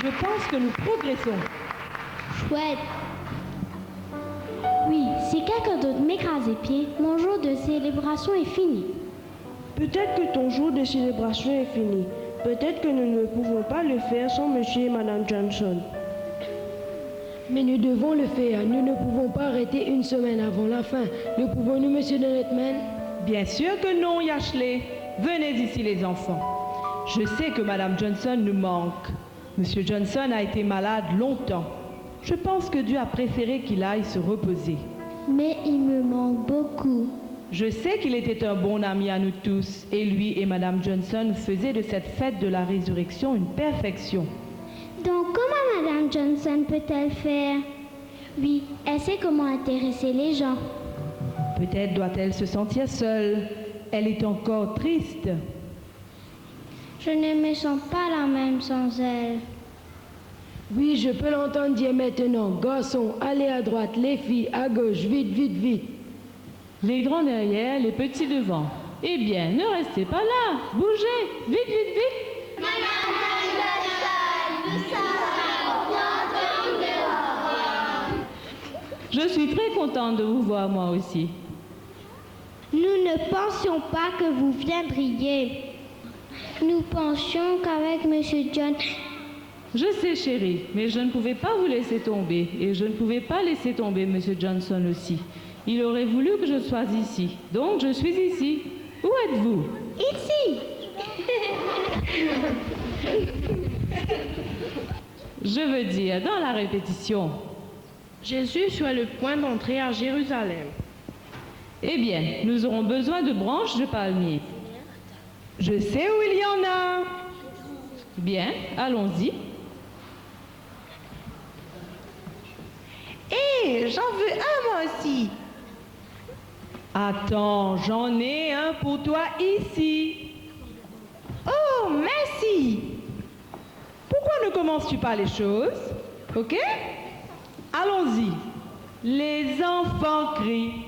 Je pense que nous progressons. Chouette. Oui, si quelqu'un d'autre m'écrase les pieds, mon jour de célébration est fini. Peut-être que ton jour de célébration est fini. Peut-être que nous ne pouvons pas le faire sans monsieur et madame Johnson. Mais nous devons le faire. Nous ne pouvons pas arrêter une semaine avant la fin. Le pouvons-nous, monsieur Donetman? Bien sûr que non, Yashley. Venez ici, les enfants. Je sais que madame Johnson nous manque. Monsieur Johnson a été malade longtemps. Je pense que Dieu a préféré qu'il aille se reposer. Mais il me manque beaucoup. Je sais qu'il était un bon ami à nous tous, et lui et madame Johnson faisaient de cette fête de la résurrection une perfection. Donc comment madame Johnson peut-elle faire? Oui, elle sait comment intéresser les gens. Peut-être doit-elle se sentir seule. Elle est encore triste. Je ne me sens pas la même sans elle. Oui, je peux l'entendre dire maintenant. Garçons, allez à droite, les filles à gauche, vite, vite, vite. Les grands derrière, les petits devant. Eh bien, ne restez pas là. Bougez. Vite, vite, vite. Madame Johnson, nous sommes contents de vous voir. Je suis très contente de vous voir, moi aussi. Nous ne pensions pas que vous viendriez. Nous pensions qu'avec monsieur John... Je sais, chérie, mais je ne pouvais pas vous laisser tomber. Et je ne pouvais pas laisser tomber monsieur Johnson aussi. Il aurait voulu que je sois ici. Donc, je suis ici. Où êtes-vous? Ici. Je veux dire, dans la répétition. Jésus sur le point d'entrer à Jérusalem. Eh bien, nous aurons besoin de branches de palmier. Je sais où il y en a. Bien, allons-y. Hé, j'en veux un moi aussi. Attends, j'en ai un pour toi ici. Oh, merci. Pourquoi ne commences-tu pas les choses? Ok? Allons-y. Les enfants crient.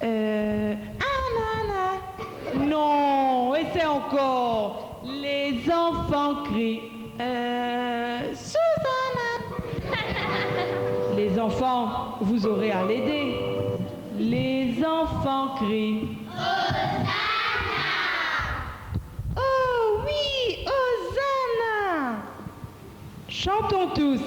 Anna. Non, essaie encore. Les enfants crient. Susanna. Les enfants, vous aurez à l'aider. Les enfants crient. Hosanna. Oh oui, Hosanna. Chantons tous.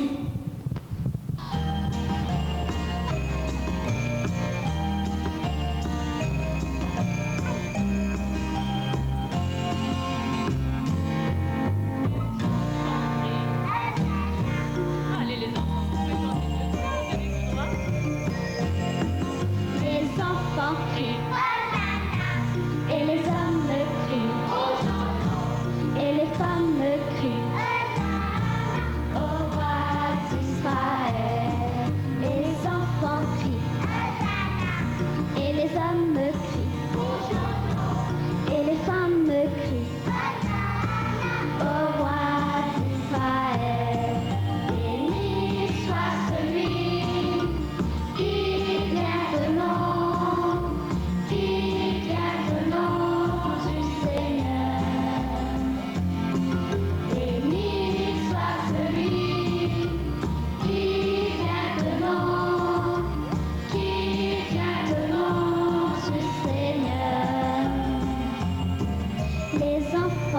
Et les hommes me crient. Et les femmes me crient. Au roi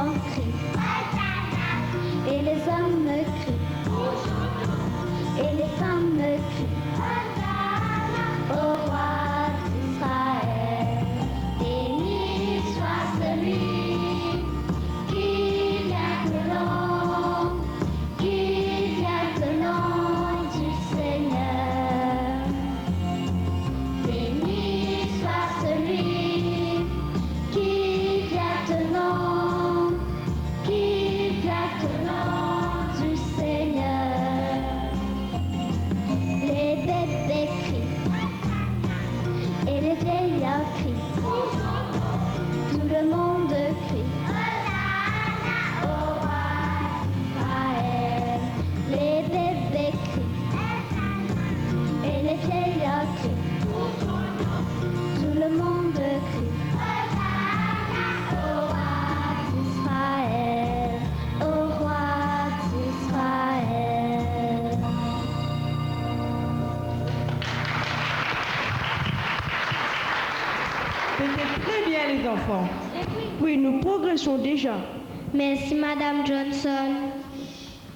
enfants crient. Et les hommes crient. Et les femmes crient. Au roi d'Israël, béni soit celui qui vient de nom du Seigneur. Béni soit celui qui vient de nom du Seigneur. Les bébés crient et les vieillards crient. Tout le monde crie. Au roi d'Israël. Les bébés crient et les vieillards crient. Tout le monde crie. Au roi d'Israël. Au roi d'Israël. C'était très bien les enfants. Oui, nous progressons déjà. Merci Madame Johnson.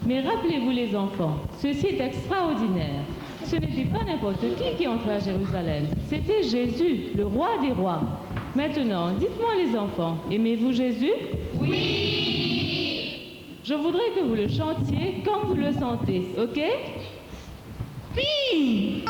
Mais rappelez-vous les enfants, ceci est extraordinaire. Ce n'était pas n'importe qui entrait à Jérusalem. C'était Jésus, le roi des rois. Maintenant, dites-moi les enfants, aimez-vous Jésus? Oui! Je voudrais que vous le chantiez comme vous le sentez, ok? Oui!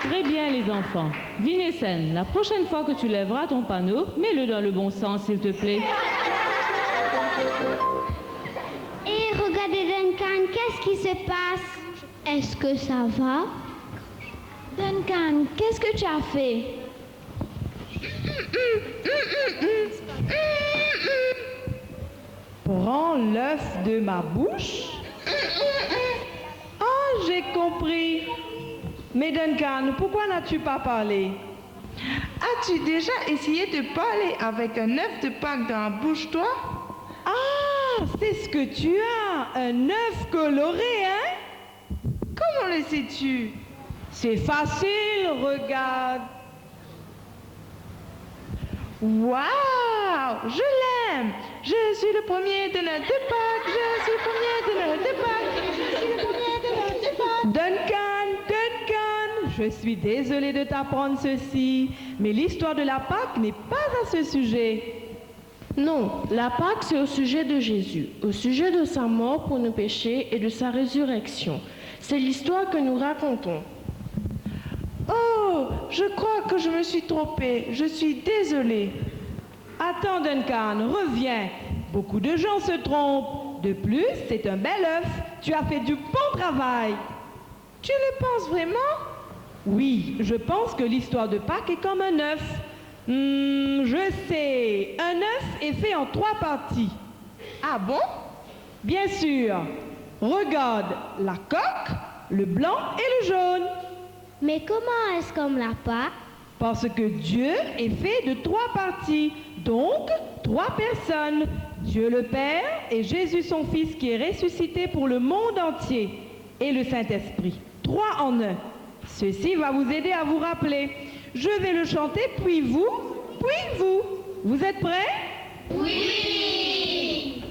Très bien les enfants. Vincent, la prochaine fois que tu lèveras ton panneau, mets-le dans le bon sens s'il te plaît. Et regardez Duncan, qu'est-ce qui se passe? Est-ce que ça va? Duncan, qu'est-ce que tu as fait? Prends l'œuf de ma bouche. Oh, j'ai compris. Mais Duncan, pourquoi n'as-tu pas parlé? As-tu déjà essayé de parler avec un œuf de Pâques dans la bouche, toi? Ah, c'est ce que tu as, un œuf coloré, hein? Comment le sais-tu? C'est facile, regarde. Waouh, je l'aime. Je suis le premier de Noël de Pâques. Je suis le premier de Noël de Pâques. Je suis le premier de Noël de Pâques. Duncan, je suis désolée de t'apprendre ceci, mais l'histoire de la Pâque n'est pas à ce sujet. Non, la Pâque, c'est au sujet de Jésus, au sujet de sa mort pour nos péchés et de sa résurrection. C'est l'histoire que nous racontons. Oh, je crois que je me suis trompée. Je suis désolée. Attends Duncan, reviens. Beaucoup de gens se trompent. De plus, c'est un bel œuf. Tu as fait du bon travail. Tu le penses vraiment? Oui, je pense que l'histoire de Pâques est comme un œuf. Je sais, un œuf est fait en 3 parties. Ah bon? Bien sûr. Regarde la coque, le blanc et le jaune. Mais comment est-ce comme la Pâque? Parce que Dieu est fait de 3 parties, donc 3 personnes. Dieu le Père et Jésus son Fils qui est ressuscité pour le monde entier. Et le Saint-Esprit. 3 en 1. Ceci va vous aider à vous rappeler. Je vais le chanter, puis vous, puis vous. Vous êtes prêts? Oui!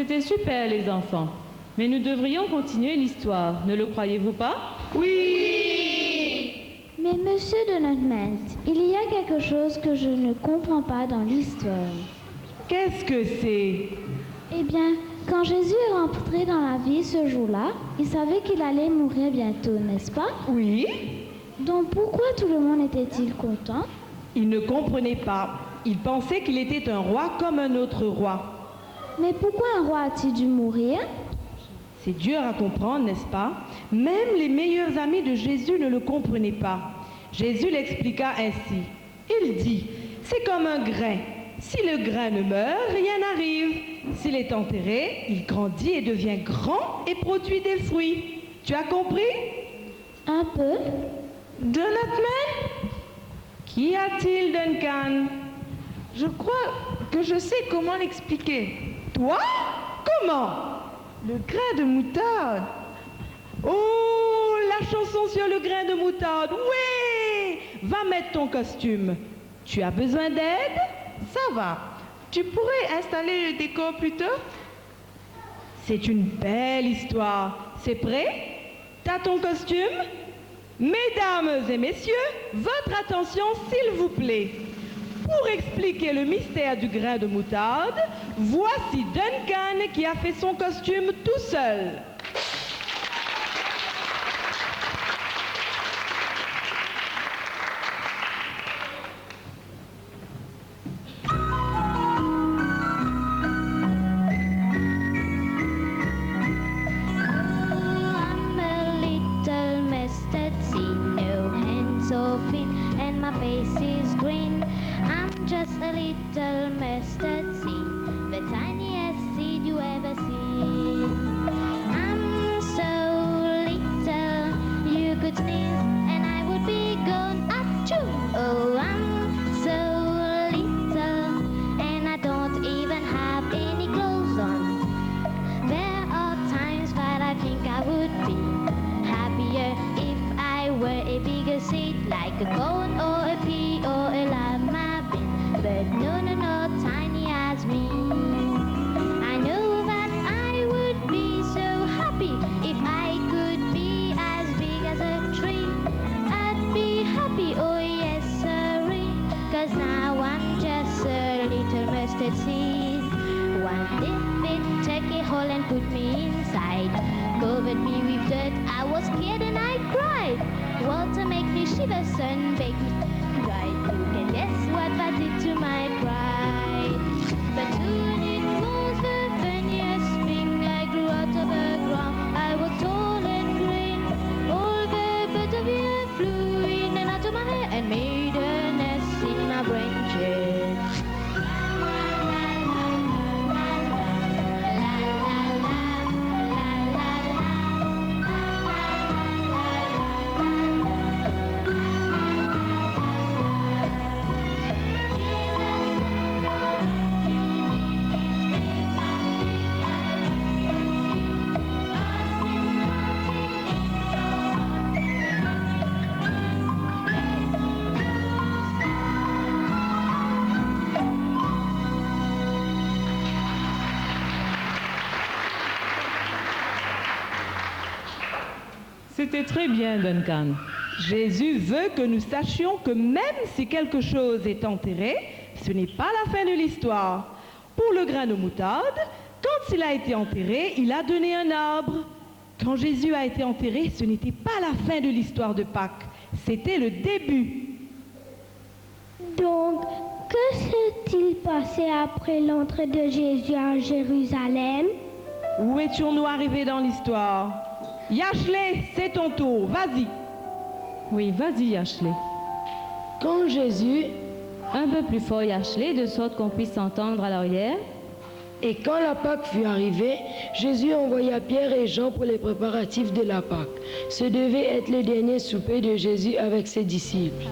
C'était super, les enfants. Mais nous devrions continuer l'histoire, ne le croyez-vous pas? Mais monsieur Donutman, il y a quelque chose que je ne comprends pas dans l'histoire. Qu'est-ce que c'est? Eh bien, quand Jésus est rentré dans la vie ce jour-là, il savait qu'il allait mourir bientôt, n'est-ce pas? Oui. Donc pourquoi tout le monde était-il content? Il ne comprenait pas. Il pensait qu'il était un roi comme un autre roi. Mais pourquoi un roi a-t-il dû mourir? C'est dur à comprendre, n'est-ce pas? Même les meilleurs amis de Jésus ne le comprenaient pas. Jésus l'expliqua ainsi. Il dit, c'est comme un grain. Si le grain ne meurt, rien n'arrive. S'il est enterré, il grandit et devient grand et produit des fruits. Tu as compris? Un peu. Donutman? Qu'y a-t-il, Duncan? Je crois que je sais comment l'expliquer. Toi? Comment? Le grain de moutarde. Oh, la chanson sur le grain de moutarde. Oui! Va mettre ton costume. Tu as besoin d'aide? Ça va. Tu pourrais installer le décor plus tôt? C'est une belle histoire. C'est prêt? T'as ton costume? Mesdames et messieurs, votre attention s'il vous plaît. Pour expliquer le mystère du grain de moutarde, voici Duncan qui a fait son costume tout seul. I'm a little mustard seed, no hands or feet, and my face is green. I'm just a little mustard seed, the tiniest seed you ever see. I'm so little, you could sneeze, and I would be gone. Achoo! Oh, I'm so little, and I don't even have any clothes on. There are times that I think I would be happier if I were a bigger seed, like a corn or a pea or a lima bean. But no, no, no, tiny as me. I know that I would be so happy if I could be as big as a tree. I'd be happy, oh yes, sirree, 'cause now I'm just a little mustard seed. One dip it, took a hole and put me inside. Covered me with dirt, I was scared and I cried. Water make me shiver, sun bake me dry. You can guess what that did to my pride. But soon it was the funniest thing. I grew out of the ground, I was tall and green. All the butterflies flew in and out of my hair and made a nest in my branches. C'était très bien, Duncan. Jésus veut que nous sachions que même si quelque chose est enterré, ce n'est pas la fin de l'histoire. Pour le grain de moutarde, quand il a été enterré, il a donné un arbre. Quand Jésus a été enterré, ce n'était pas la fin de l'histoire de Pâques, c'était le début. Donc, que s'est-il passé après l'entrée de Jésus à Jérusalem? Où étions-nous arrivés dans l'histoire? Yashley, c'est ton tour, vas-y. Oui, vas-y, Ashley. Quand Jésus, Un peu plus fort, Ashley, de sorte qu'on puisse s'entendre à l'arrière. et quand la Pâque fut arrivée, Jésus envoya Pierre et Jean pour les préparatifs de la Pâque. Ce devait être le dernier souper de Jésus avec ses disciples.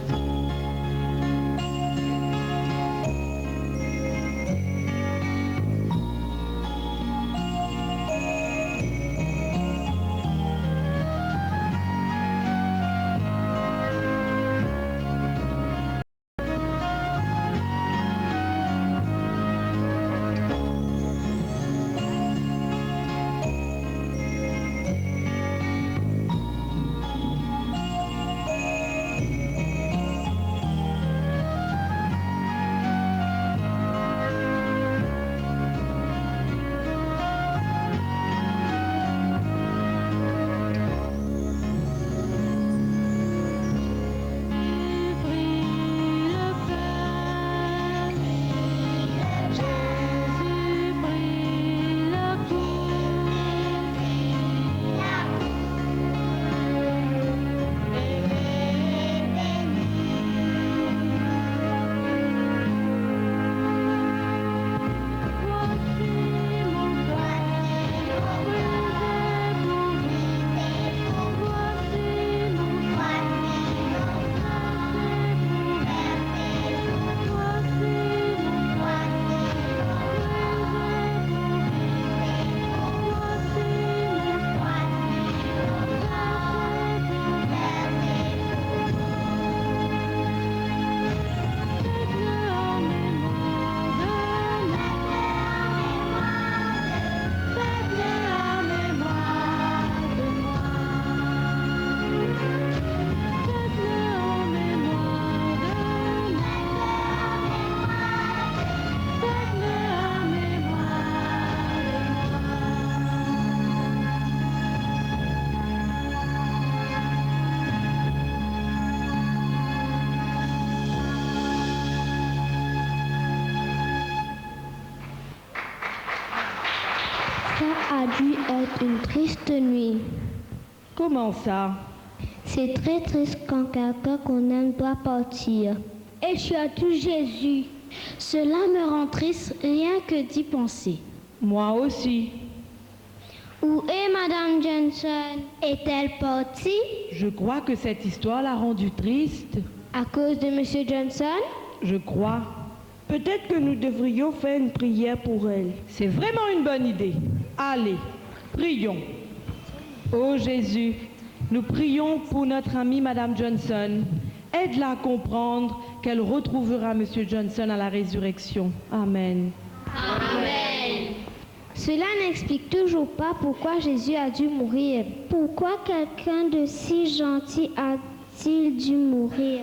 a dû être une triste nuit. Comment ça? C'est très triste quand quelqu'un qu'on aime doit partir. Et surtout Jésus. Cela me rend triste rien que d'y penser. Moi aussi. Où est Madame Johnson? Est-elle partie? Je crois que cette histoire l'a rendue triste. À cause de Monsieur Johnson? Je crois. Peut-être que nous devrions faire une prière pour elle. C'est vraiment une bonne idée. Allez, prions. Ô Jésus, nous prions pour notre amie Madame Johnson. Aide-la à comprendre qu'elle retrouvera Monsieur Johnson à la résurrection. Amen. Amen. Cela n'explique toujours pas pourquoi Jésus a dû mourir. Pourquoi quelqu'un de si gentil a-t-il dû mourir?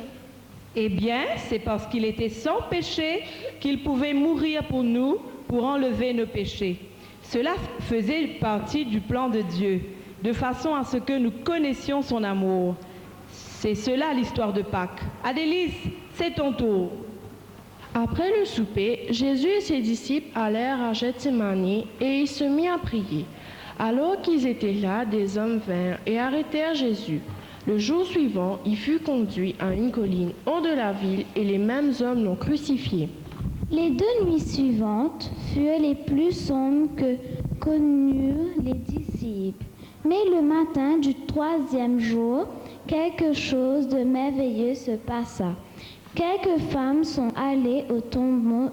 Eh bien, c'est parce qu'il était sans péché qu'il pouvait mourir pour nous, pour enlever nos péchés. Cela faisait partie du plan de Dieu, de façon à ce que nous connaissions son amour. C'est cela l'histoire de Pâques. Adélise, c'est ton tour. Après le souper, Jésus et ses disciples allèrent à Gethsémani et il se mit à prier. Alors qu'ils étaient là, des hommes vinrent et arrêtèrent Jésus. Le jour suivant, il fut conduit à une colline hors de la ville et les mêmes hommes l'ont crucifié. Les 2 nuits suivantes furent les plus sombres que connurent les disciples. Mais le matin du 3e jour, quelque chose de merveilleux se passa. Quelques femmes sont allées au tombeau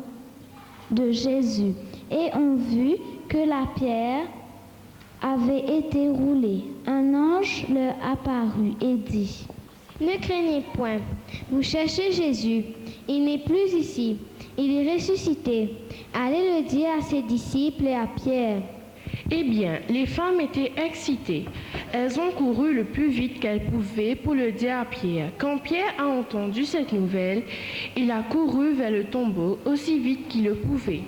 de Jésus et ont vu que la pierre avait été roulée. Un ange leur apparut et dit: Ne craignez point, vous cherchez Jésus, il n'est plus ici, il est ressuscité. Allez le dire à ses disciples et à Pierre. Eh bien, les femmes étaient excitées. Elles ont couru le plus vite qu'elles pouvaient pour le dire à Pierre. Quand Pierre a entendu cette nouvelle, il a couru vers le tombeau aussi vite qu'il le pouvait.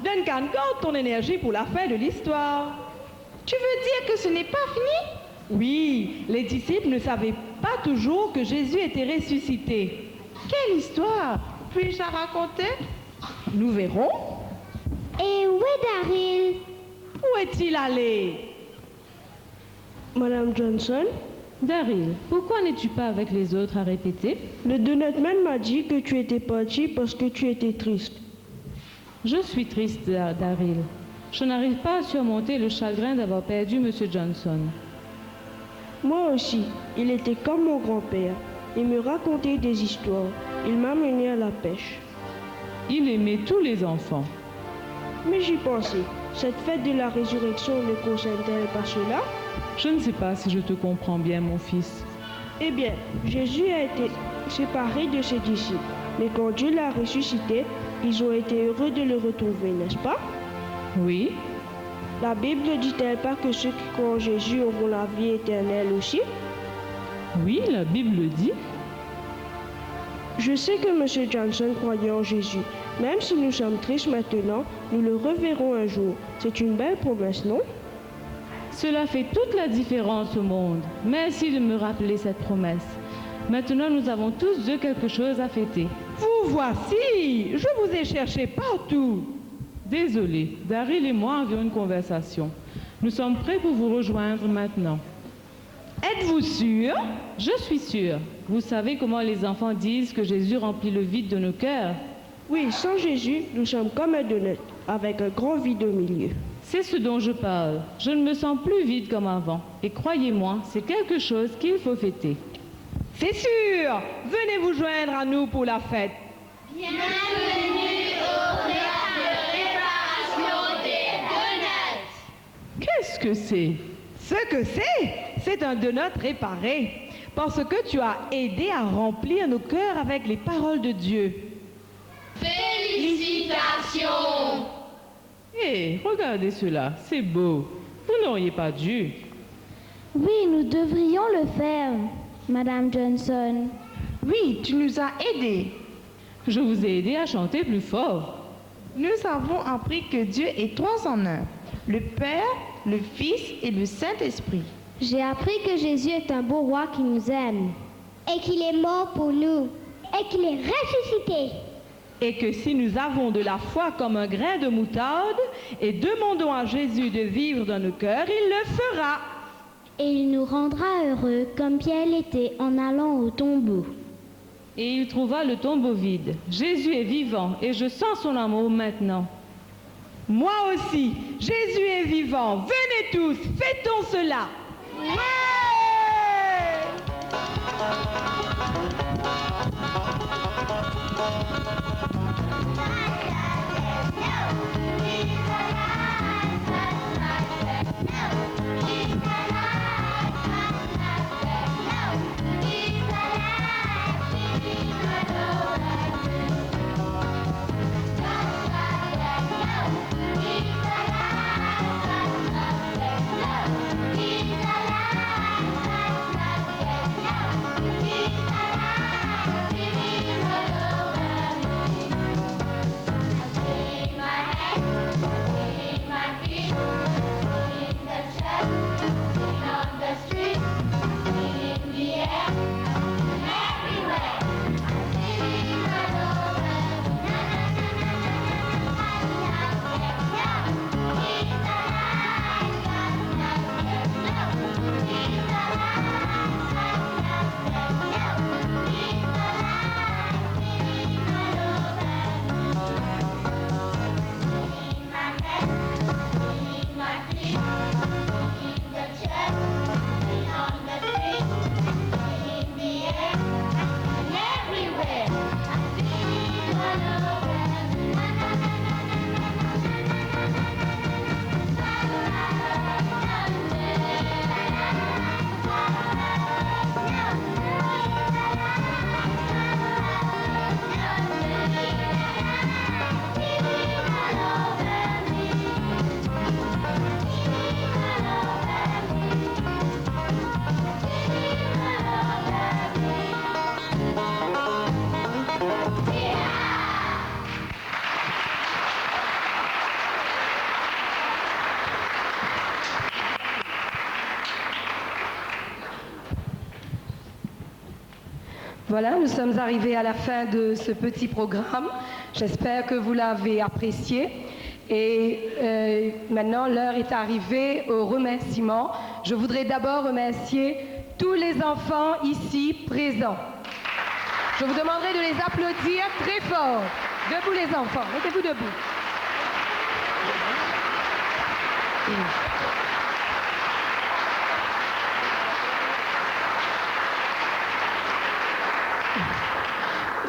Duncan, garde ton énergie pour la fin de l'histoire. Tu veux dire que ce n'est pas fini? Oui, les disciples ne savaient pas toujours que Jésus était ressuscité. Quelle histoire? Puis-je la raconter? Nous verrons. Et où est Daryl? Où est-il allé? Madame Johnson, Daryl, pourquoi n'es-tu pas avec les autres à répéter? le donutman m'a dit que tu étais parti parce que tu étais triste. Je suis triste, Daryl. Je n'arrive pas à surmonter le chagrin d'avoir perdu M. Johnson. Moi aussi, il était comme mon grand-père. Il me racontait des histoires. Il m'a mené à la pêche. Il aimait tous les enfants. Mais j'y pensais. Cette fête de la résurrection ne concerne-t-elle pas cela? Je ne sais pas si je te comprends bien, mon fils. Eh bien, Jésus a été séparé de ses disciples. Mais quand Dieu l'a ressuscité, ils ont été heureux de le retrouver, n'est-ce pas? Oui, La Bible ne dit-elle pas que ceux qui croient en Jésus auront la vie éternelle aussi? oui, la Bible dit. Je sais que M. Johnson croyait en Jésus. Même si nous sommes tristes maintenant, nous le reverrons un jour. C'est une belle promesse, non? Cela fait toute la différence au monde. Merci de me rappeler cette promesse. Maintenant, nous avons tous deux quelque chose à fêter. Vous voici! Je vous ai cherché partout. Désolé, Daryl et moi avions une conversation. Nous sommes prêts pour vous rejoindre maintenant. Êtes-vous sûr? Je suis sûre. Vous savez comment les enfants disent que Jésus remplit le vide de nos cœurs? Oui, sans Jésus, nous sommes comme un donut, avec un grand vide au milieu. C'est ce dont je parle. Je ne me sens plus vide comme avant. Et croyez-moi, c'est quelque chose qu'il faut fêter. C'est sûr! Venez vous joindre à nous pour la fête. Bienvenue au théâtre de réparation des donuts. Qu'est-ce que c'est? Ce que c'est un donut réparé. Parce que tu as aidé à remplir nos cœurs avec les paroles de Dieu. Félicitations. Hé, regardez cela, c'est beau. Vous n'auriez pas dû. Oui, nous devrions le faire, Madame Johnson. Oui, tu nous as aidés. Je vous ai aidé à chanter plus fort. Nous avons appris que Dieu est trois en un, le Père, le Fils et le Saint-Esprit. J'ai appris que Jésus est un beau roi qui nous aime. Et qu'il est mort pour nous. Et qu'il est ressuscité. Et que si nous avons de la foi comme un grain de moutarde et demandons à Jésus de vivre dans nos cœurs, il le fera. Et il nous rendra heureux comme Pierre l'était en allant au tombeau. Et il trouva le tombeau vide. Jésus est vivant et je sens son amour maintenant. Moi aussi, Jésus est vivant. Venez tous, fêtons cela. Ouais! Voilà, nous sommes arrivés à la fin de ce petit programme. J'espère que vous l'avez apprécié. Et maintenant, l'heure est arrivée au remerciement. Je voudrais d'abord remercier tous les enfants ici présents. Je vous demanderai de les applaudir très fort. Debout les enfants, mettez-vous debout.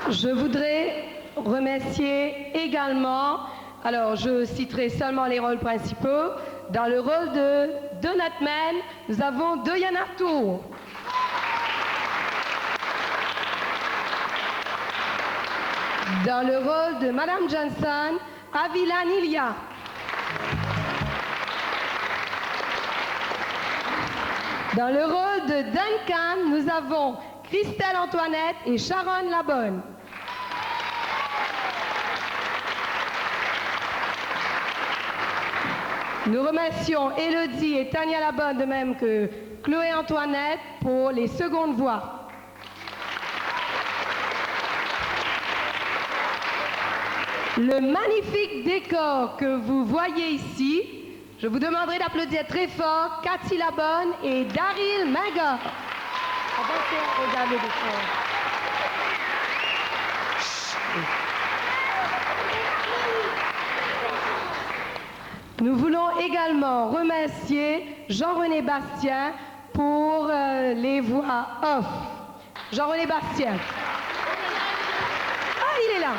Je voudrais remercier également, alors je citerai seulement les rôles principaux. Dans le rôle de Donutman, nous avons Doyana Tour. Dans le rôle de Madame Johnson, Avila Nilia. Dans le rôle de Duncan, nous avons Christelle Antoinette et Sharon Labonne. Nous remercions Élodie et Tania Labonne, de même que Chloé Antoinette, pour les secondes voix. Le magnifique décor que vous voyez ici, je vous demanderai d'applaudir très fort Cathy Labonne et Daryl Maga. Regarde le décor. Nous voulons également remercier Jean-René Bastien pour les voix off. Jean-René Bastien. Ah, il est là.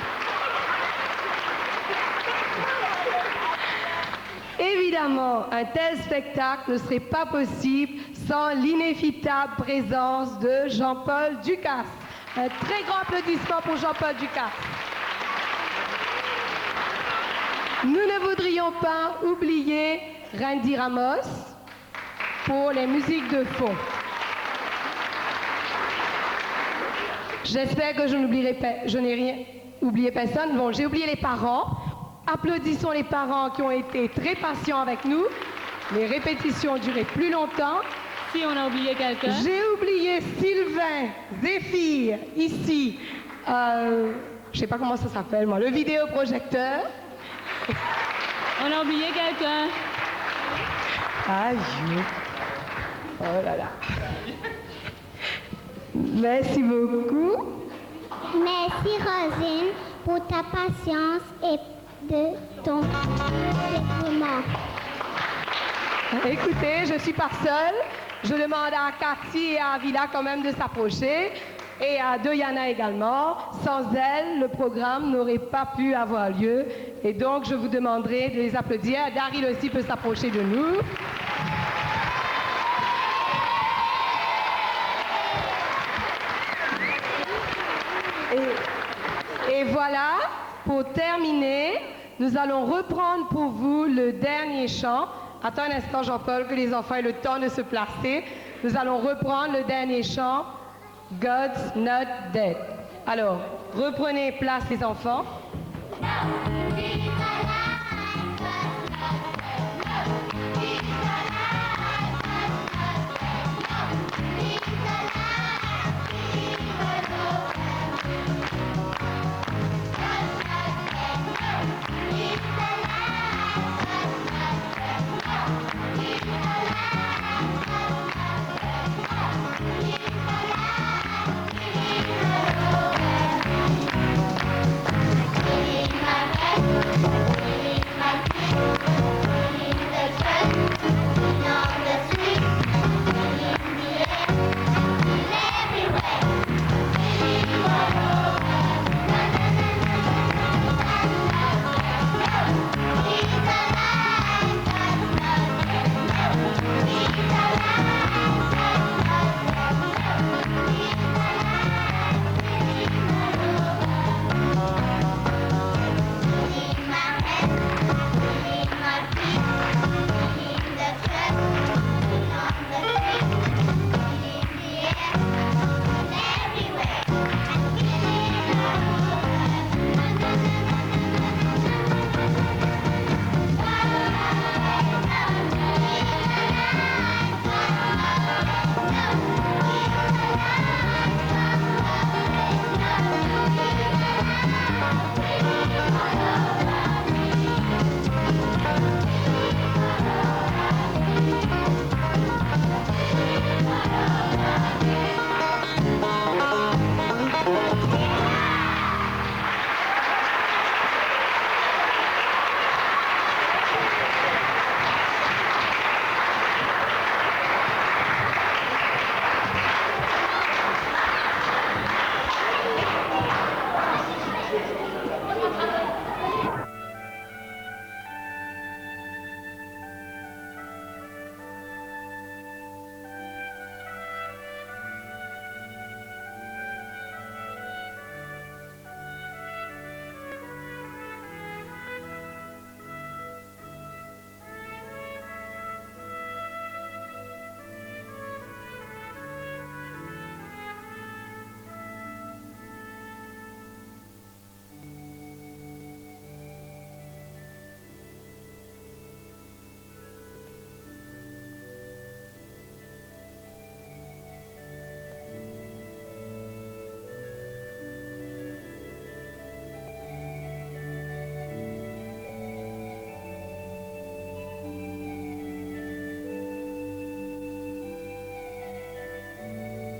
Évidemment, un tel spectacle ne serait pas possible sans l'inévitable présence de Jean-Paul Ducasse. Un très grand applaudissement pour Jean-Paul Ducasse. Nous ne voudrions pas oublier Randy Ramos pour les musiques de fond. J'espère que je n'ai rien oublié personne. Bon, j'ai oublié les parents. Applaudissons les parents qui ont été très patients avec nous. Les répétitions ont duré plus longtemps. Si on a oublié quelqu'un. J'ai oublié Sylvain, Zéphir, ici. Je ne sais pas comment ça s'appelle, moi. Le vidéoprojecteur. On a oublié quelqu'un. Aïe. Oh là là. Merci beaucoup. Merci Rosine pour ta patience et de ton dévouement. Écoutez, je ne suis pas seule. Je demande à Cathy et à Avila quand même de s'approcher. Et à Doyana également. Sans elles, le programme n'aurait pas pu avoir lieu. Et donc, je vous demanderai de les applaudir. Daryl aussi peut s'approcher de nous. Et voilà, pour terminer, nous allons reprendre pour vous le dernier chant. Attends un instant, Jean-Paul, que les enfants aient le temps de se placer. Nous allons reprendre le dernier chant. God's not dead. Alors, reprenez place les enfants. My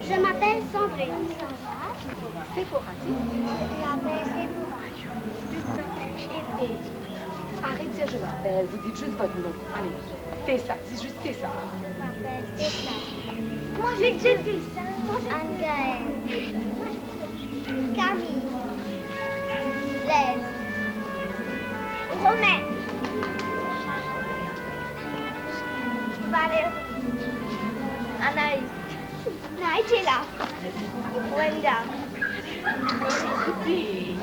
Je m'appelle Sandrine. C'est pour Je m'appelle Séphora. Arrête de dire je m'appelle, vous dites juste votre nom. Allez, Tessa, dis juste Tessa. Je m'appelle Tessa. Moi, j'ai dit ça. Anne-Gaëlle. Camille. Blaise. Romain. Valérie. Anaïs. Naïtila. Wenda.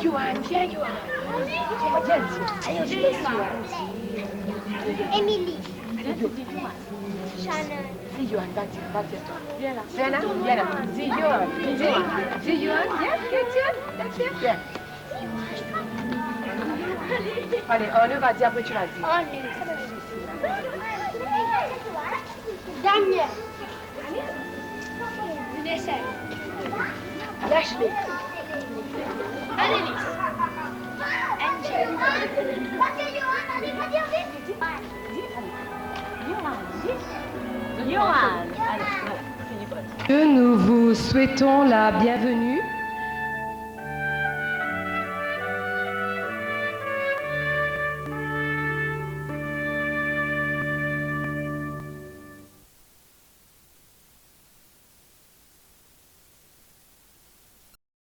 Johan, viens, Johan. Allez, je laisse Johan. Émilie. Shannon. Dis Johan, va-t'y. Viens là. Viens là, viens là. Dis Johan. Dis Johan, viens, viens. Viens. Allez, on va dire après tu vas dire. Daniel. Vanessa. Lâche-les. Annelise. Angel. Nous vous souhaitons la bienvenue